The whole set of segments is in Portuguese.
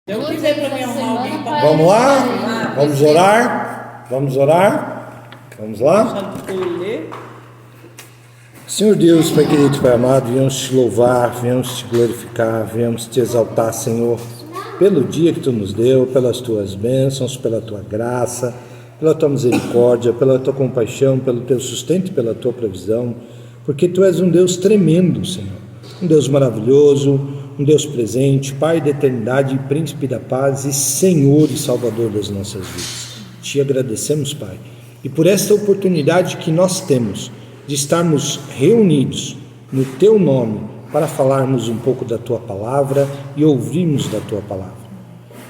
Eu quiser para mim arrumar alguém para... Vamos lá? Vamos orar? Vamos orar? Vamos lá? Senhor Deus, Pai querido, Pai amado, viemos te louvar, viemos te glorificar, viemos te exaltar, Senhor, pelo dia que Tu nos deu, pelas Tuas bênçãos, pela Tua graça, pela Tua misericórdia, pela Tua compaixão, pelo Teu sustento e pela Tua provisão, porque Tu és um Deus tremendo, Senhor, um Deus maravilhoso, um Deus presente, Pai da eternidade, Príncipe da paz e Senhor e Salvador das nossas vidas. Te agradecemos, Pai, e por esta oportunidade que nós temos de estarmos reunidos no Teu nome para falarmos um pouco da Tua palavra e ouvirmos da Tua palavra.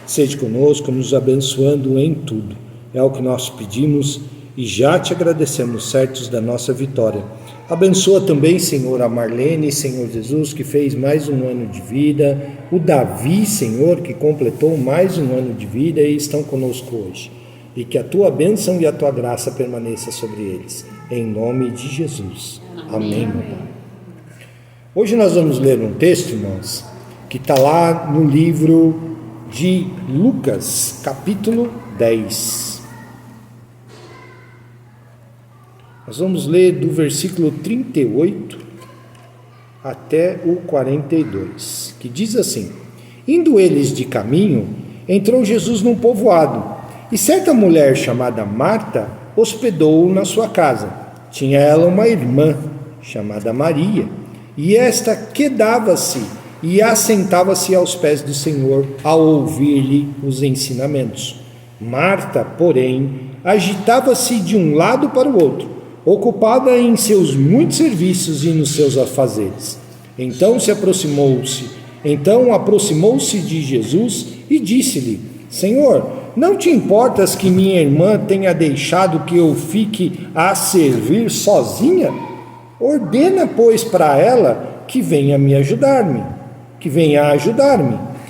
Seja conosco, nos abençoando em tudo. É o que nós pedimos e já Te agradecemos, certos da nossa vitória. Abençoa também, Senhor, a Marlene, Senhor Jesus, que fez mais um ano de vida, o Davi, Senhor, que completou mais um ano de vida e estão conosco hoje. E que a Tua bênção e a Tua graça permaneça sobre eles, em nome de Jesus. Amém. Hoje nós vamos ler um texto, irmãos, que está lá no livro de Lucas, capítulo 10. Nós vamos ler do versículo 38 até o 42, que diz assim: Indo eles de caminho, entrou Jesus num povoado, e certa mulher chamada Marta hospedou-o na sua casa. Tinha ela uma irmã chamada Maria, e esta quedava-se e assentava-se aos pés do Senhor a ouvir-lhe os ensinamentos. Marta, porém, agitava-se de um lado para o outro, ocupada em seus muitos serviços e nos seus afazeres. Então aproximou-se de Jesus e disse-lhe: Senhor, não te importas que minha irmã tenha deixado que eu fique a servir sozinha? Ordena, pois, para ela que venha ajudar-me.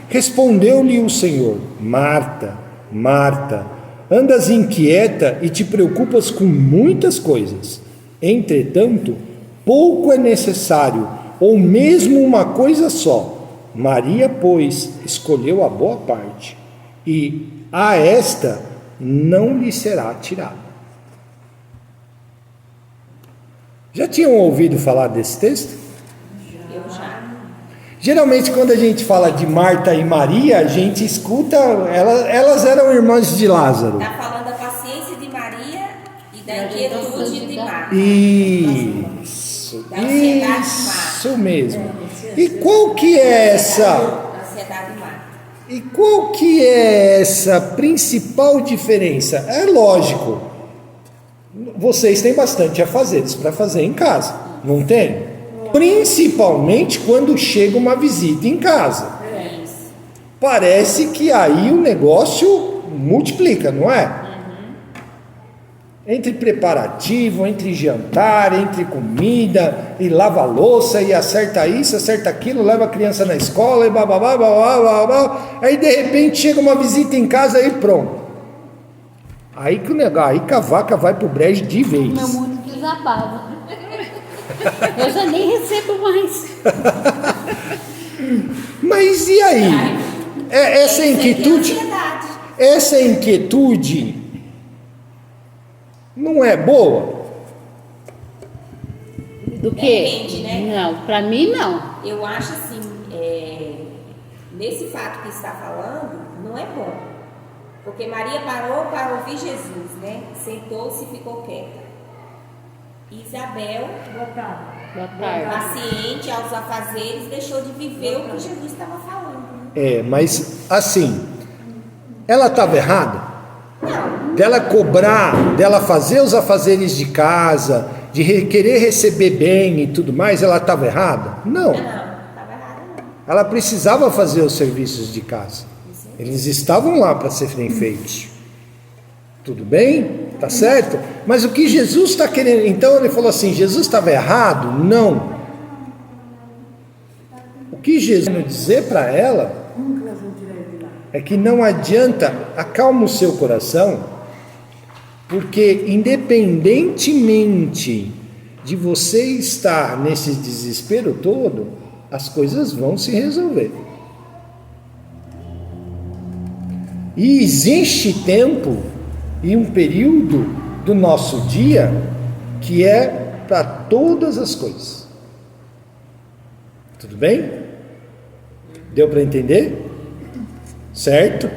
Respondeu-lhe o Senhor: Marta, Marta, andas inquieta e te preocupas com muitas coisas. Entretanto, pouco é necessário, ou mesmo uma coisa só. Maria, pois, escolheu a boa parte, e a esta não lhe será tirada. Já tinham ouvido falar desse texto? Eu já. Geralmente, quando a gente fala de Marta e Maria, a gente escuta, elas eram irmãs de Lázaro. Está falando da paciência de Maria e da inquietude de Marta. Isso mesmo. E qual que é essa principal diferença? É lógico, vocês têm bastante afazeres para fazer em casa, não tem? Principalmente quando chega uma visita em casa. Parece que aí o negócio multiplica, não é? Entre preparativo, entre jantar, entre comida, e lava a louça, e acerta isso, acerta aquilo, leva a criança na escola, e babá. Aí de repente chega uma visita em casa e pronto. Aí que o negócio, aí que a vaca vai pro brejo de vez. Meu mundo desabava. Eu já nem recebo mais. Mas e aí? Essa inquietude não é boa? Do quê? Depende, né? Não, para mim não. Eu acho assim, nesse fato que está falando, não é bom. Porque Maria parou para ouvir Jesus, né? Sentou-se e ficou quieta. Isabel, Boa tarde. paciente aos afazeres, deixou de viver o que Jesus estava falando. Né? Mas assim, ela estava errada? Não. Dela cobrar, dela fazer os afazeres de casa, de querer receber bem e tudo mais, ela estava errada? Não. Não, estava errada não. Ela precisava fazer os serviços de casa. Eles estavam lá para serem feitos. Tudo bem? Tá certo? Mas o que Jesus está querendo... Então ele falou assim, Jesus estava errado? Não. O que Jesus quer dizer para ela é que não adianta, acalma o seu coração, porque independentemente de você estar nesse desespero todo, as coisas vão se resolver. E existe tempo e um período do nosso dia que é para todas as coisas. Tudo bem? Deu para entender? Certo?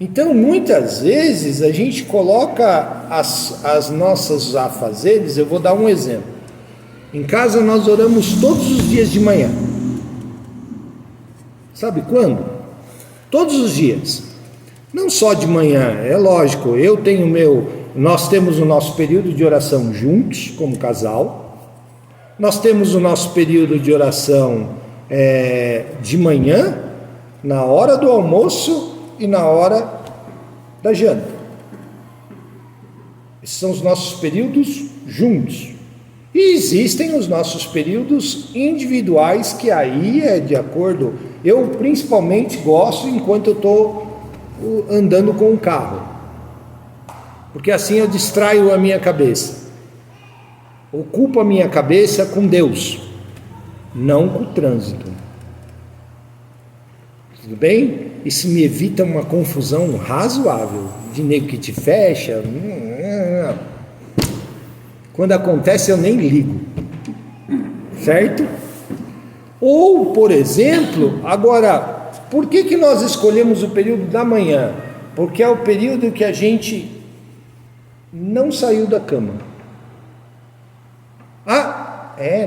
Então, muitas vezes a gente coloca as nossas afazeres. Eu vou dar um exemplo. Em casa nós oramos todos os dias de manhã. Sabe quando? Todos os dias. Não só de manhã, é lógico. Nós temos o nosso período de oração juntos, como casal. Nós temos o nosso período de oração de manhã, na hora do almoço e na hora da janta. Esses são os nossos períodos juntos. E existem os nossos períodos individuais, que aí é de acordo. Eu principalmente gosto enquanto eu estou andando com o carro, porque assim eu distraio a minha cabeça, ocupo a minha cabeça com Deus, não com o trânsito. Tudo bem? Isso me evita uma confusão razoável, de nego que te fecha. Quando acontece eu nem ligo, certo? Ou, por exemplo, agora, por que nós escolhemos o período da manhã? Porque é o período que a gente não saiu da cama.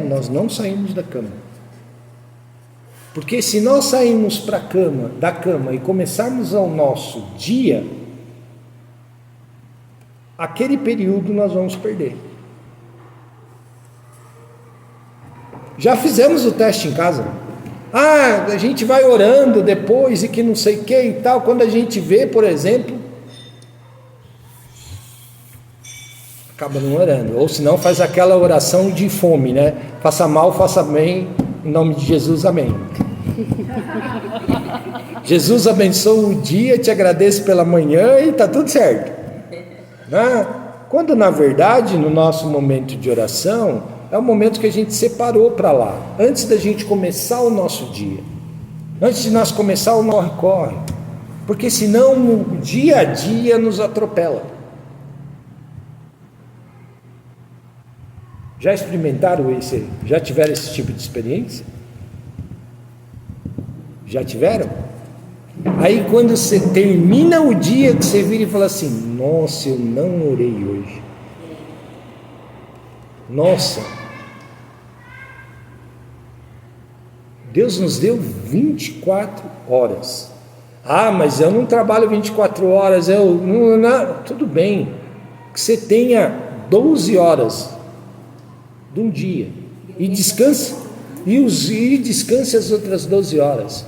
Nós não saímos da cama. Porque se nós sairmos da cama e começarmos o nosso dia, aquele período nós vamos perder. Já fizemos o teste em casa. A gente vai orando depois e que não sei o que e tal. Quando a gente vê, por exemplo, acaba não orando. Ou senão faz aquela oração de fome, né? Faça mal, faça bem, em nome de Jesus, amém. Jesus abençoa o dia, te agradeço pela manhã e está tudo certo. Quando na verdade, no nosso momento de oração, é o momento que a gente separou para lá, antes da gente começar o nosso dia, antes de nós começar o corre-corre, porque senão o dia a dia nos atropela. Já experimentaram isso? Já tiveram esse tipo de experiência? Já tiveram? Aí quando você termina o dia, que você vira e fala assim: nossa, eu não orei hoje. Nossa, Deus nos deu 24 horas. Mas eu não trabalho 24 horas, tudo bem, que você tenha 12 horas de um dia, e descanse, e descanse as outras 12 horas.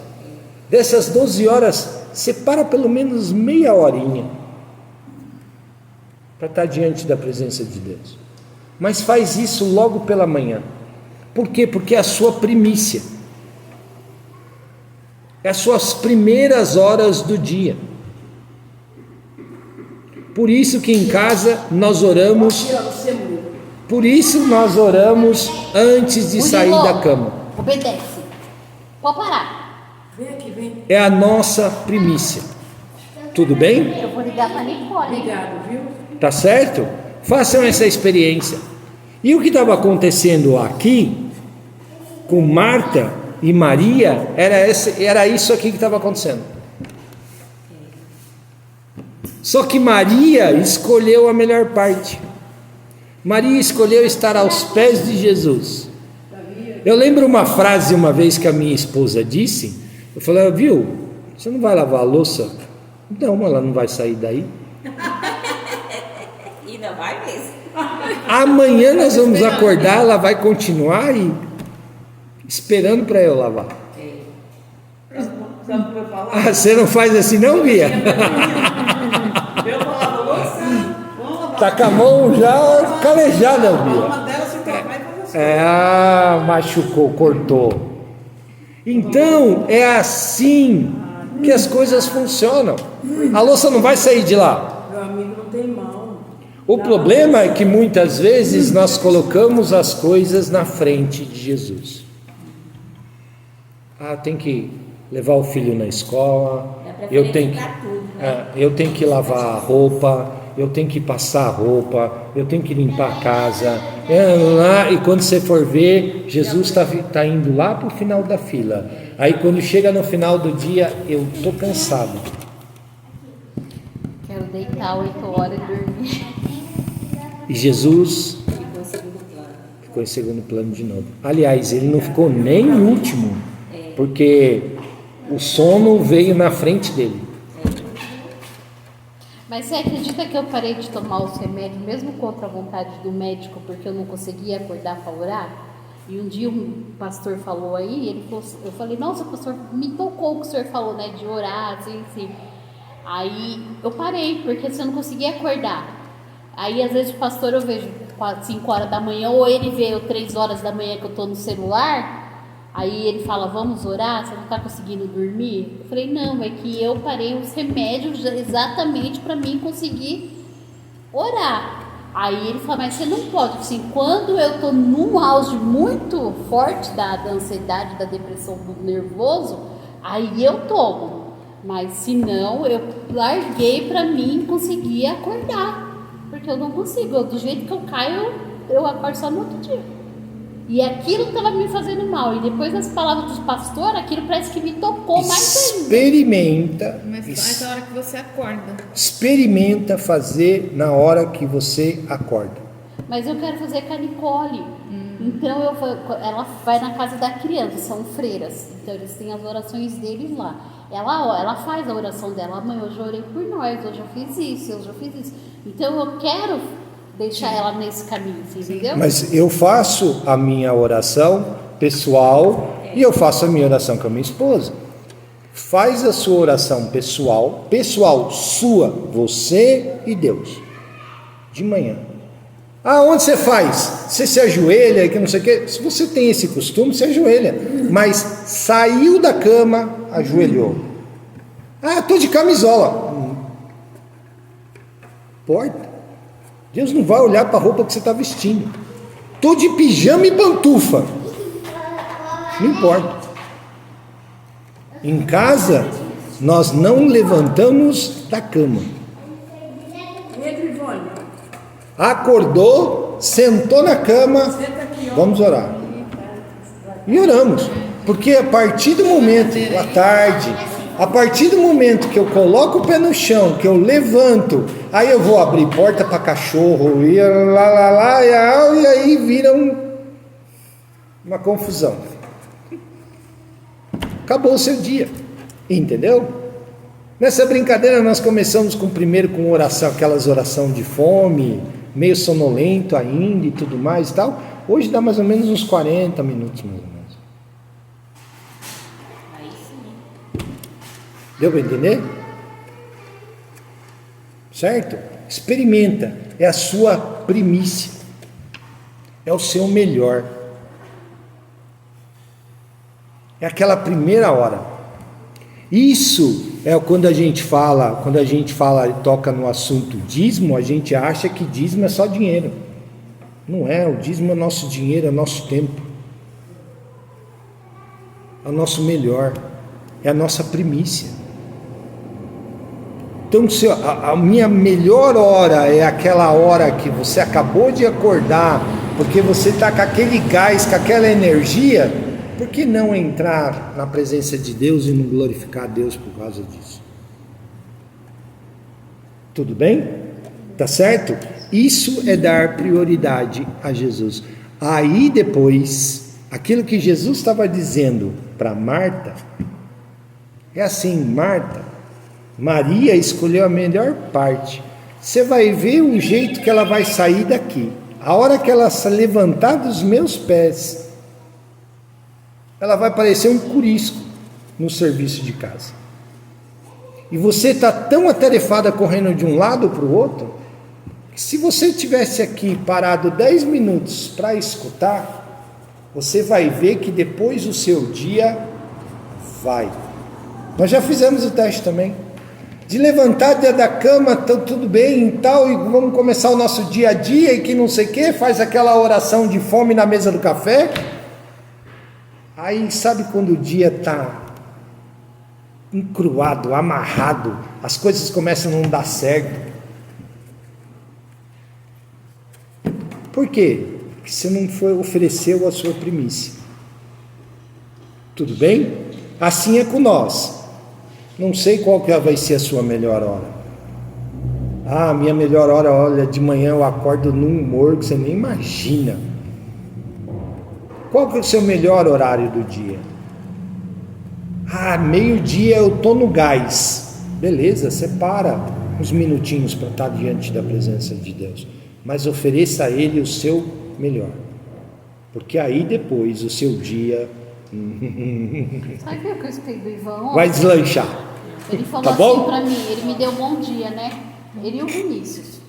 Dessas 12 horas, separa pelo menos meia horinha, para estar diante da presença de Deus. Mas faz isso logo pela manhã. Por quê? Porque é a sua primícia, é as suas primeiras horas do dia. Por isso que em casa nós oramos, antes de sair da cama. Obedece. Pode parar. Vem aqui, vem. É a nossa primícia. Tudo bem? Eu vou ligar para a Nicole. Obrigado, viu? Tá certo? Façam essa experiência. E o que estava acontecendo aqui com Marta e Maria era isso aqui que estava acontecendo. Só que Maria escolheu a melhor parte. Maria escolheu estar aos pés de Jesus. Eu lembro uma frase uma vez que a minha esposa disse. Eu falei: viu, você não vai lavar a louça? Não, ela não vai sair daí. E não vai mesmo. Amanhã nós vamos acordar, ela vai continuar esperando para eu lavar. Sabe o que eu falar? Você não faz assim não, Bia? Eu falava, louça, vamos lavar. Tá com a mão já calejada, Bia. Uma delas se vai fazer assim. Machucou, cortou. Então é assim que as coisas funcionam. A louça não vai sair de lá. Meu amigo não tem mão. O problema é que muitas vezes nós colocamos as coisas na frente de Jesus. Tem que levar o filho na escola, eu tenho que, ficar tudo, né? eu tenho que lavar a roupa, eu tenho que passar a roupa, eu tenho que limpar a casa. E quando você for ver, Jesus está indo lá para o final da fila. Aí quando chega no final do dia, eu estou cansado. Quero deitar 8 horas e dormir. E Jesus Ficou em segundo plano. ficou em segundo plano de novo. Aliás, ele não ficou nem em último, porque o sono veio na frente dele. Mas você acredita que eu parei de tomar os remédios, mesmo contra a vontade do médico, porque eu não conseguia acordar para orar? E um dia um pastor falou aí, ele falou, eu falei, nossa, pastor, me tocou o que o senhor falou, né, de orar, assim. Aí eu parei, porque você não conseguia acordar. Aí às vezes o pastor eu vejo 5 horas da manhã, ou ele vê 3 horas da manhã que eu tô no celular, aí ele fala, vamos orar, você não tá conseguindo dormir? Eu falei, não, é que eu parei os remédios exatamente para mim conseguir orar. Aí ele fala, mas você não pode, assim, quando eu tô num auge muito forte da ansiedade, da depressão, do nervoso, aí eu tomo. Mas se não, eu larguei para mim conseguir acordar. Porque eu não consigo, do jeito que eu caio, eu acordo só no outro dia. E aquilo estava me fazendo mal. E depois das palavras do pastor, aquilo parece que me tocou mais ainda. Experimenta. Mas faz a hora que você acorda. Experimenta fazer na hora que você acorda. Mas eu quero fazer com a Nicole. Então ela vai na casa da criança, são freiras. Então eles têm as orações deles lá. Ela faz a oração dela. Mãe, hoje eu orei por nós, hoje eu fiz isso, hoje eu fiz isso. Então eu quero deixar ela nesse caminho, entendeu? Mas eu faço a minha oração pessoal e eu faço a minha oração com a minha esposa. Faz a sua oração pessoal sua, você e Deus, de manhã. Onde você faz? Você se ajoelha, que não sei o quê. Se você tem esse costume, você ajoelha. Mas saiu da cama, ajoelhou. Estou de camisola. Importa. Deus não vai olhar para a roupa que você está vestindo. Estou de pijama e pantufa. Não importa. Em casa, nós não levantamos da cama. Pedro e Ivone, Acordou, sentou na cama, senta aqui, ó. vamos orar. E oramos. Porque a partir do momento, à tarde, a partir do momento que eu coloco o pé no chão, que eu levanto, aí eu vou abrir porta para cachorro, e aí vira uma confusão. Acabou o seu dia, entendeu? Nessa brincadeira nós começamos primeiro com oração, aquelas oração de fome, meio sonolento ainda e tudo mais e tal. Hoje dá mais ou menos uns 40 minutos mais ou menos. Aí sim. Deu para entender? Certo? Experimenta. É a sua primícia. É o seu melhor. É aquela primeira hora. Isso é quando a gente fala e toca no assunto dízimo, a gente acha que dízimo é só dinheiro. Não é, o dízimo é nosso dinheiro, é nosso tempo. É o nosso melhor. É a nossa primícia. Então, se a minha melhor hora é aquela hora que você acabou de acordar, porque você está com aquele gás, com aquela energia, por que não entrar na presença de Deus e não glorificar a Deus por causa disso? Tudo bem? Tá certo? Isso é dar prioridade a Jesus. Aí depois, aquilo que Jesus estava dizendo para Marta, é assim, Marta, Maria escolheu a melhor parte. Você vai ver o jeito que ela vai sair daqui. A hora que ela se levantar dos meus pés, ela vai parecer um curisco no serviço de casa. E você está tão atarefada correndo de um lado para o outro, que se você tivesse aqui parado 10 minutos para escutar, você vai ver que depois o seu dia vai. Nós já fizemos o teste também. De levantar da cama, tudo bem e tal, e vamos começar o nosso dia a dia, e que não sei o que, faz aquela oração de fome na mesa do café. Aí sabe quando o dia está encruado, amarrado, as coisas começam a não dar certo. Por quê? Porque você não ofereceu a sua primícia. Tudo bem? Assim é com nós. Não sei qual que vai ser a sua melhor hora. Ah, minha melhor hora, olha, de manhã eu acordo num humor que você nem imagina. Qual que é o seu melhor horário do dia? Ah, meio-dia eu estou no gás. Beleza, separa uns minutinhos para estar diante da presença de Deus. Mas ofereça a Ele o seu melhor. Porque aí depois o seu dia Sabe o que eu escutei do Ivan vai ontem? deslanchar. Ele falou Tá assim bom? pra mim, ele me deu bom dia, né? Ele e o Vinícius.